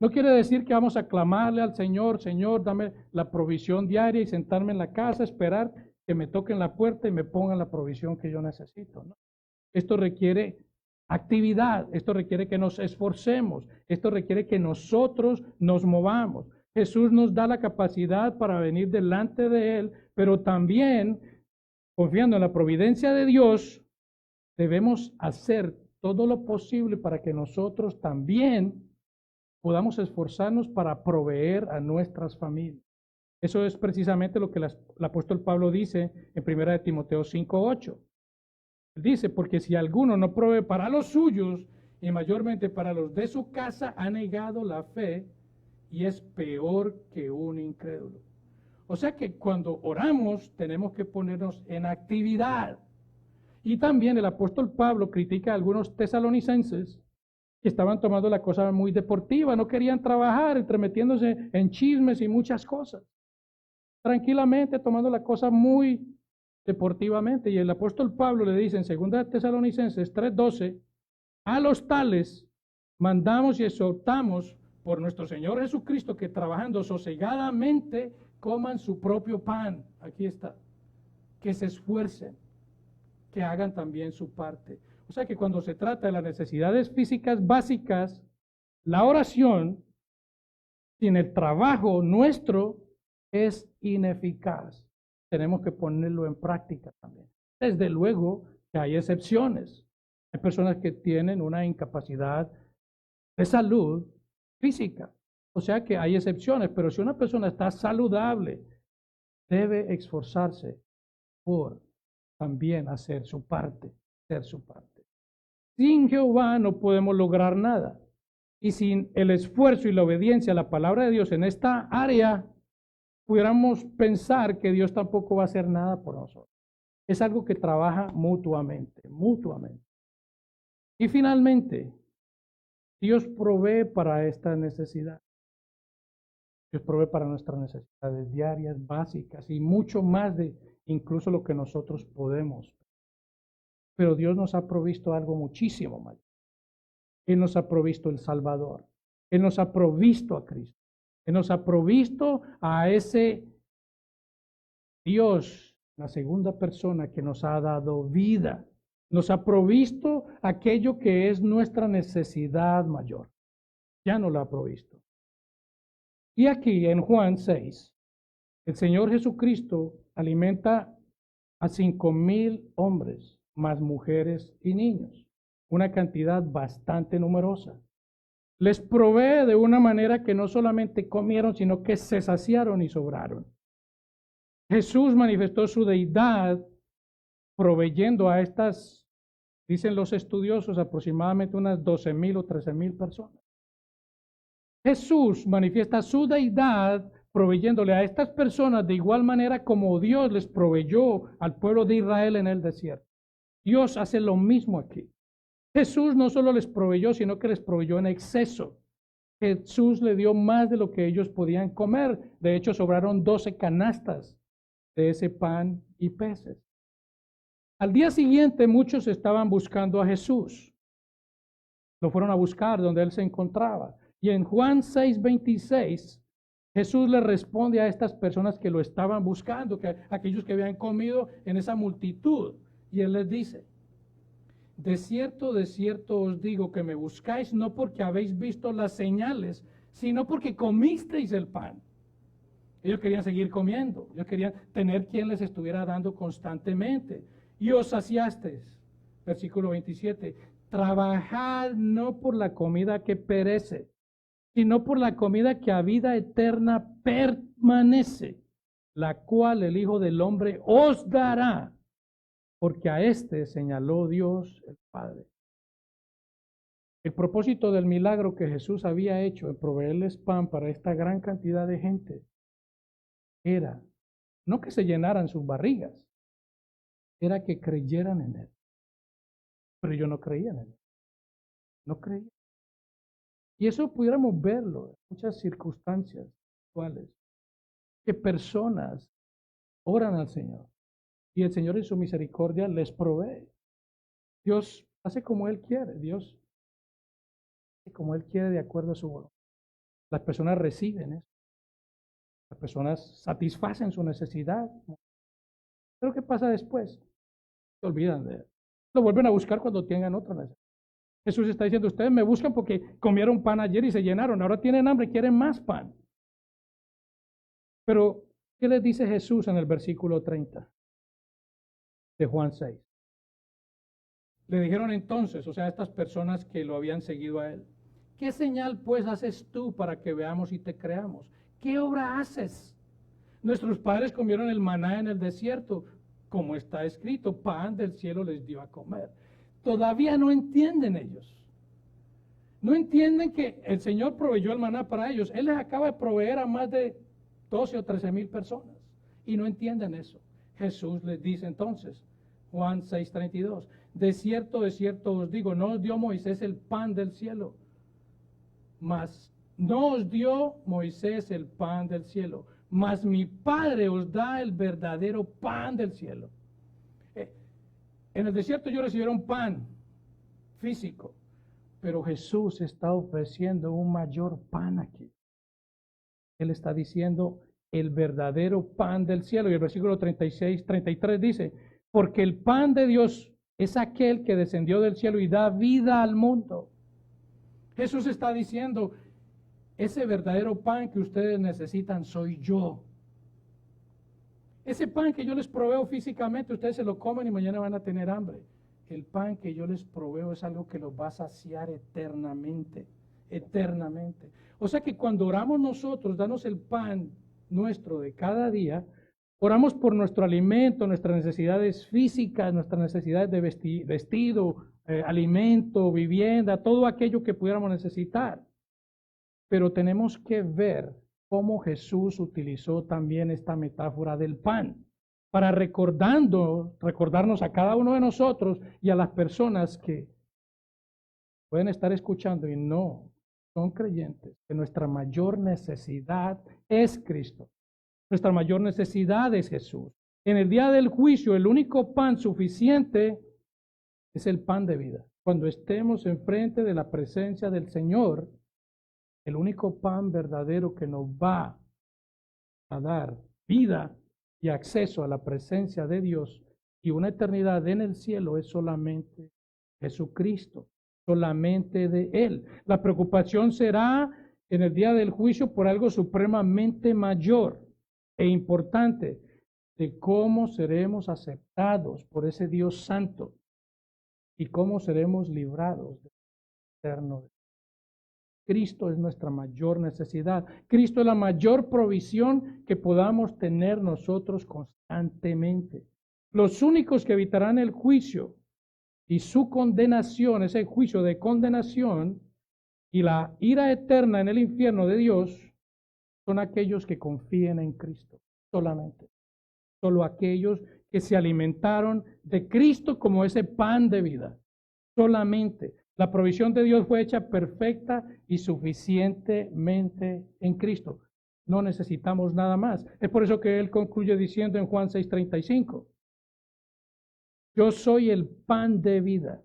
No quiere decir que vamos a clamarle al Señor, Señor, dame la provisión diaria y sentarme en la casa, esperar que me toquen la puerta y me pongan la provisión que yo necesito, ¿no? Esto requiere actividad, esto requiere que nos esforcemos, esto requiere que nosotros nos movamos. Jesús nos da la capacidad para venir delante de Él, pero también, confiando en la providencia de Dios, debemos hacer todo lo posible para que nosotros también podamos esforzarnos para proveer a nuestras familias. Eso es precisamente lo que el apóstol Pablo dice en 1 Timoteo 5:8. Él dice, porque si alguno no provee para los suyos y mayormente para los de su casa, ha negado la fe y es peor que un incrédulo. O sea que cuando oramos tenemos que ponernos en actividad. Y también el apóstol Pablo critica a algunos tesalonicenses Estaban tomando la cosa muy deportiva, no querían trabajar, entremetiéndose en chismes y muchas cosas. Tranquilamente, tomando la cosa muy deportivamente. Y el apóstol Pablo le dice en 2 Tesalonicenses 3:12, a los tales mandamos y exhortamos por nuestro Señor Jesucristo que trabajando sosegadamente coman su propio pan. Aquí está. Que se esfuercen, que hagan también su parte. O sea que cuando se trata de las necesidades físicas básicas, la oración sin el trabajo nuestro es ineficaz. Tenemos que ponerlo en práctica también. Desde luego que hay excepciones. Hay personas que tienen una incapacidad de salud física. O sea que hay excepciones, pero si una persona está saludable, debe esforzarse por también hacer su parte, hacer su parte. Sin Jehová no podemos lograr nada. Y sin el esfuerzo y la obediencia a la palabra de Dios en esta área, pudiéramos pensar que Dios tampoco va a hacer nada por nosotros. Es algo que trabaja mutuamente, mutuamente. Y finalmente, Dios provee para esta necesidad. Dios provee para nuestras necesidades diarias, básicas y mucho más de incluso lo que nosotros podemos. Pero Dios nos ha provisto algo muchísimo mayor. Él nos ha provisto el Salvador. Él nos ha provisto a Cristo. Él nos ha provisto a ese Dios, la segunda persona que nos ha dado vida. Nos ha provisto aquello que es nuestra necesidad mayor. Ya nos lo ha provisto. Y aquí en Juan 6, el Señor Jesucristo alimenta a 5,000 hombres, más mujeres y niños. Una cantidad bastante numerosa. Les provee de una manera que no solamente comieron, sino que se saciaron y sobraron. Jesús manifestó su deidad proveyendo a estas, dicen los estudiosos, aproximadamente unas 12,000 o 13,000 personas. Jesús manifiesta su deidad proveyéndole a estas personas de igual manera como Dios les proveyó al pueblo de Israel en el desierto. Dios hace lo mismo aquí. Jesús no solo les proveyó, sino que les proveyó en exceso. Jesús le dio más de lo que ellos podían comer. De hecho, sobraron 12 canastas de ese pan y peces. Al día siguiente, muchos estaban buscando a Jesús. Lo fueron a buscar donde él se encontraba. Y en Juan 6:26, Jesús le responde a estas personas que lo estaban buscando, que aquellos que habían comido en esa multitud. Y él les dice, de cierto os digo que me buscáis no porque habéis visto las señales, sino porque comisteis el pan. Ellos querían seguir comiendo, ellos querían tener quien les estuviera dando constantemente. Y os saciasteis. Versículo 27, trabajad no por la comida que perece, sino por la comida que a vida eterna permanece, la cual el Hijo del Hombre os dará, porque a este señaló Dios el Padre. El propósito del milagro que Jesús había hecho en proveerles pan para esta gran cantidad de gente era no que se llenaran sus barrigas, era que creyeran en Él. Pero ellos no creían en Él. No creían. Y eso pudiéramos verlo en muchas circunstancias actuales, que personas oran al Señor y el Señor en su misericordia les provee. Dios hace como Él quiere, Dios hace como Él quiere de acuerdo a su voluntad. Las personas reciben eso, las personas satisfacen su necesidad. Pero ¿qué pasa después? Se olvidan de Él. Lo vuelven a buscar cuando tengan otra necesidad. Jesús está diciendo, ustedes me buscan porque comieron pan ayer y se llenaron, ahora tienen hambre, quieren más pan. Pero, ¿qué les dice Jesús en el versículo 30 de Juan 6? Le dijeron entonces, o sea, a estas personas que lo habían seguido a Él, ¿qué señal pues haces tú para que veamos y te creamos? ¿Qué obra haces? Nuestros padres comieron el maná en el desierto, como está escrito, pan del cielo les dio a comer. Todavía no entienden ellos. No entienden que el Señor proveyó el maná para ellos. Él les acaba de proveer a más de 12 o 13,000 personas. Y no entienden eso. Jesús les dice entonces, Juan 6:32, de cierto os digo, no os dio Moisés el pan del cielo, mas no os dio Moisés el pan del cielo, mas mi Padre os da el verdadero pan del cielo. En el desierto ellos recibieron pan físico, pero Jesús está ofreciendo un mayor pan aquí. Él está diciendo el verdadero pan del cielo. Y el versículo 33 dice, porque el pan de Dios es aquel que descendió del cielo y da vida al mundo. Jesús está diciendo, ese verdadero pan que ustedes necesitan soy yo. Ese pan que yo les proveo físicamente, ustedes se lo comen y mañana van a tener hambre. El pan que yo les proveo es algo que los va a saciar eternamente, eternamente. O sea que cuando oramos nosotros, danos el pan nuestro de cada día, oramos por nuestro alimento, nuestras necesidades físicas, nuestras necesidades de vestido, alimento, vivienda, todo aquello que pudiéramos necesitar. Pero tenemos que ver cómo Jesús utilizó también esta metáfora del pan para recordarnos a cada uno de nosotros y a las personas que pueden estar escuchando y no son creyentes, que nuestra mayor necesidad es Cristo. Nuestra mayor necesidad es Jesús. En el día del juicio, el único pan suficiente es el pan de vida. Cuando estemos enfrente de la presencia del Señor, el único pan verdadero que nos va a dar vida y acceso a la presencia de Dios y una eternidad en el cielo es solamente Jesucristo, solamente de Él. La preocupación será en el día del juicio por algo supremamente mayor e importante, de cómo seremos aceptados por ese Dios santo y cómo seremos librados del eterno. Cristo es nuestra mayor necesidad. Cristo es la mayor provisión que podamos tener nosotros constantemente. Los únicos que evitarán el juicio y su condenación, ese juicio de condenación y la ira eterna en el infierno de Dios, son aquellos que confíen en Cristo solamente. Solo aquellos que se alimentaron de Cristo como ese pan de vida. Solamente. La provisión de Dios fue hecha perfecta y suficientemente en Cristo. No necesitamos nada más. Es por eso que Él concluye diciendo en Juan 6:35, yo soy el pan de vida.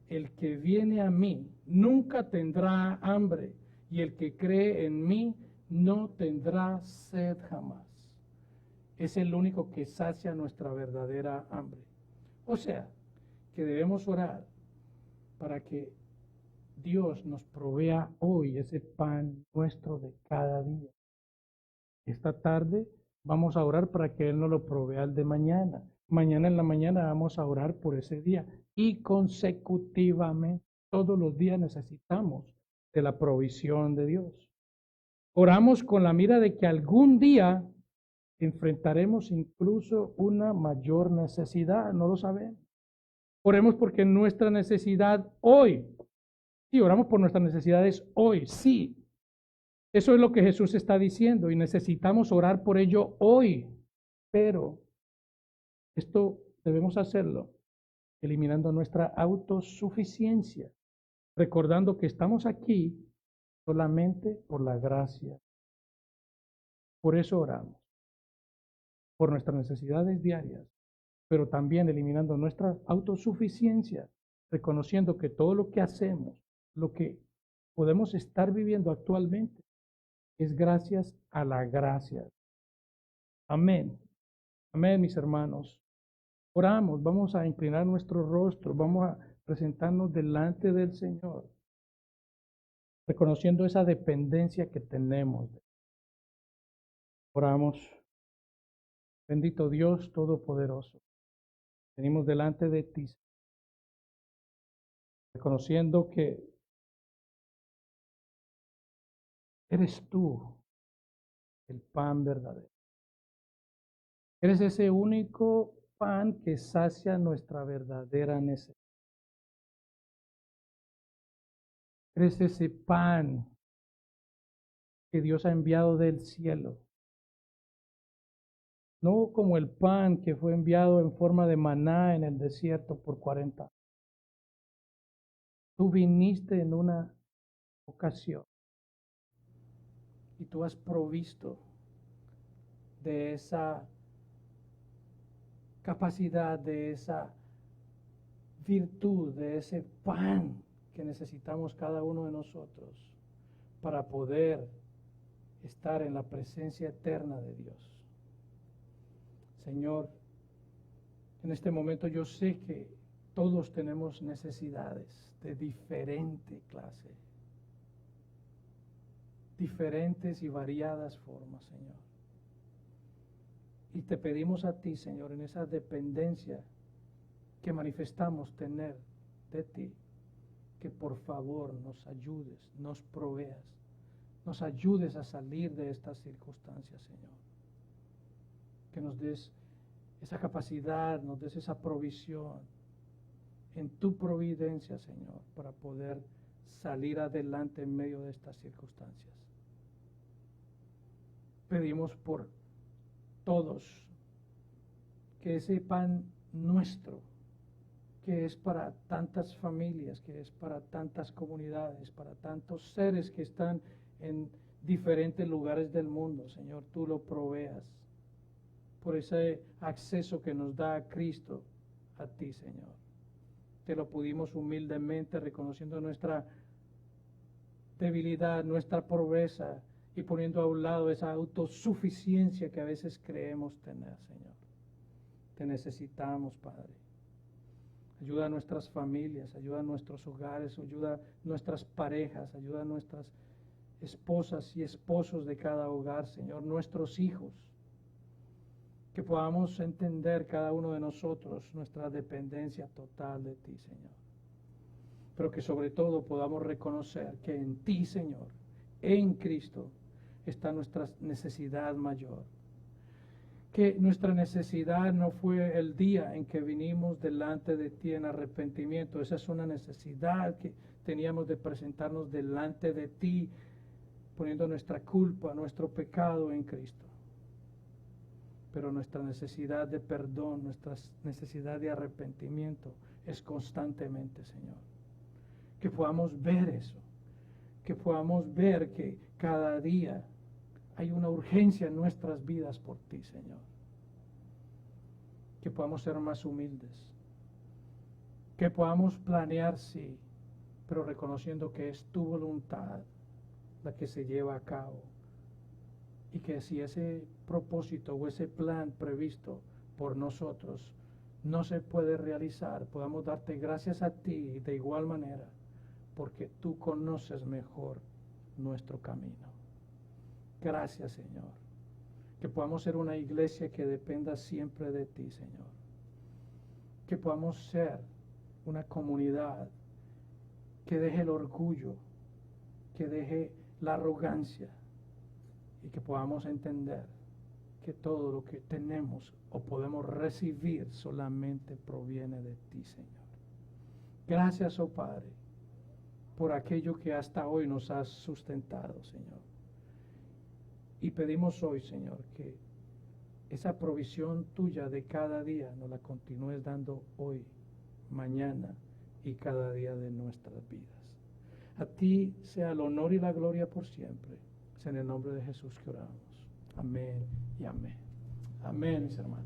El que viene a mí nunca tendrá hambre y el que cree en mí no tendrá sed jamás. Es el único que sacia nuestra verdadera hambre. O sea, que debemos orar para que Dios nos provea hoy ese pan nuestro de cada día. Esta tarde vamos a orar para que Él nos lo provea el de mañana. Mañana en la mañana vamos a orar por ese día. Y consecutivamente, todos los días necesitamos de la provisión de Dios. Oramos con la mira de que algún día enfrentaremos incluso una mayor necesidad, no lo sabemos. Oremos porque nuestra necesidad hoy, sí, oramos por nuestras necesidades hoy, sí. Eso es lo que Jesús está diciendo y necesitamos orar por ello hoy. Pero esto debemos hacerlo eliminando nuestra autosuficiencia, recordando que estamos aquí solamente por la gracia. Por eso oramos, por nuestras necesidades diarias, pero también eliminando nuestra autosuficiencia, reconociendo que todo lo que hacemos, lo que podemos estar viviendo actualmente, es gracias a la gracia. Amén. Amén, mis hermanos. Oramos, vamos a inclinar nuestro rostro, vamos a presentarnos delante del Señor, reconociendo esa dependencia que tenemos. Oramos. Bendito Dios Todopoderoso, venimos delante de ti, reconociendo que eres tú el pan verdadero. Eres ese único pan que sacia nuestra verdadera necesidad. Eres ese pan que Dios ha enviado del cielo no como el pan que fue enviado en forma de maná en el desierto por 40 años. Tú viniste en una ocasión y tú has provisto de esa capacidad, de esa virtud, de ese pan que necesitamos cada uno de nosotros para poder estar en la presencia eterna de Dios. Señor, en este momento yo sé que todos tenemos necesidades de diferente clase, diferentes y variadas formas, Señor. Y te pedimos a ti, Señor, en esa dependencia que manifestamos tener de ti, que por favor nos ayudes, nos proveas, nos ayudes a salir de estas circunstancias, Señor. Que nos des esa capacidad, nos des esa provisión en tu providencia, Señor, para poder salir adelante en medio de estas circunstancias. Pedimos por todos que ese pan nuestro, que es para tantas familias, que es para tantas comunidades, para tantos seres que están en diferentes lugares del mundo, Señor, tú lo proveas por ese acceso que nos da a Cristo, a ti, Señor. Te lo pedimos humildemente, reconociendo nuestra debilidad, nuestra pobreza y poniendo a un lado esa autosuficiencia que a veces creemos tener, Señor. Te necesitamos, Padre. Ayuda a nuestras familias, ayuda a nuestros hogares, ayuda a nuestras parejas, ayuda a nuestras esposas y esposos de cada hogar, Señor, nuestros hijos. Que podamos entender cada uno de nosotros nuestra dependencia total de ti, Señor. Pero que sobre todo podamos reconocer que en ti, Señor, en Cristo, está nuestra necesidad mayor. Que nuestra necesidad no fue el día en que vinimos delante de ti en arrepentimiento. Esa es una necesidad que teníamos de presentarnos delante de ti, poniendo nuestra culpa, nuestro pecado en Cristo. Pero nuestra necesidad de perdón, nuestra necesidad de arrepentimiento es constantemente, Señor. Que podamos ver eso, que podamos ver que cada día hay una urgencia en nuestras vidas por ti, Señor. Que podamos ser más humildes, que podamos planear, sí, pero reconociendo que es tu voluntad la que se lleva a cabo. Y que si ese propósito o ese plan previsto por nosotros no se puede realizar, podamos darte gracias a ti de igual manera, porque tú conoces mejor nuestro camino. Gracias, Señor. Que podamos ser una iglesia que dependa siempre de ti, Señor. Que podamos ser una comunidad que deje el orgullo, que deje la arrogancia, y que podamos entender que todo lo que tenemos o podemos recibir solamente proviene de ti, Señor. Gracias, oh Padre, por aquello que hasta hoy nos has sustentado, Señor. Y pedimos hoy, Señor, que esa provisión tuya de cada día nos la continúes dando hoy, mañana y cada día de nuestras vidas. A ti sea el honor y la gloria por siempre. Es en el nombre de Jesús que oramos. Amén y amén. Amén, mis hermanos.